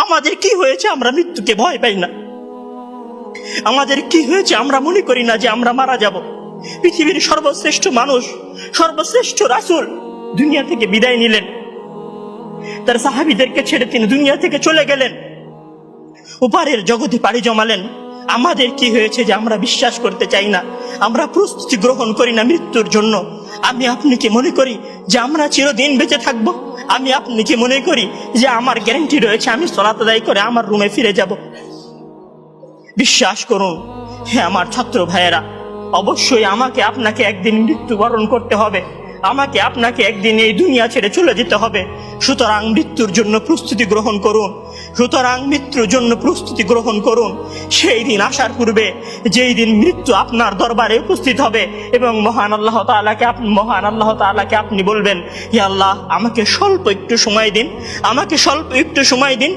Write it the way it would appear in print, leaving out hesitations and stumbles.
আমাদের কি হয়েছে আমরা মৃত্যুকে ভয় পাই না? আমাদের কি হয়েছে আমরা মনে করি না যে আমরা মারা যাব? পৃথিবীর সর্বশ্রেষ্ঠ মানুষ, সর্বশ্রেষ্ঠ রাসূল দুনিয়া থেকে বিদায় নিলেন, তার সাহাবীদেরকে ছেড়ে তিনি দুনিয়া থেকে চলে গেলেন, ওপারের জগতে পাড়ি জমালেন। আমাদের কি হয়েছে যে আমরা বিশ্বাস করতে চাই না, আমরা প্রস্তুতি গ্রহণ করি না মৃত্যুর জন্য? আমি আপনি কি মনে করি যে আমরা চিরদিন বেঁচে থাকব? আমি আপনি কি মনে করি যে আমার গ্যারান্টি রয়েছে আমি সালাত আদায় করে আমার রুমে ফিরে যাব? বিশ্বাস করুন হে আমার ছাত্র ভাইয়েরা, অবশ্যই আমাকে আপনাকে একদিন মৃত্যুবরণ করতে হবে, আমাকে আপনাকে একদিন এই দুনিয়া ছেড়ে চলে যেতে হবে। সুতরাং মৃত্যুর জন্য প্রস্তুতি গ্রহণ করুন, সুতরাং মৃত্যুর জন্য প্রস্তুতি গ্রহণ করুন। সেই দিন আসার পূর্বে, যেই দিন মৃত্যু আপনার দরবারে উপস্থিত হবে এবং মহান আল্লাহ তাআলাকে আপনি বলবেন, হে আল্লাহ, আমাকে স্বল্প একটু সময় দিন, আমাকে স্বল্প একটু সময় দিন,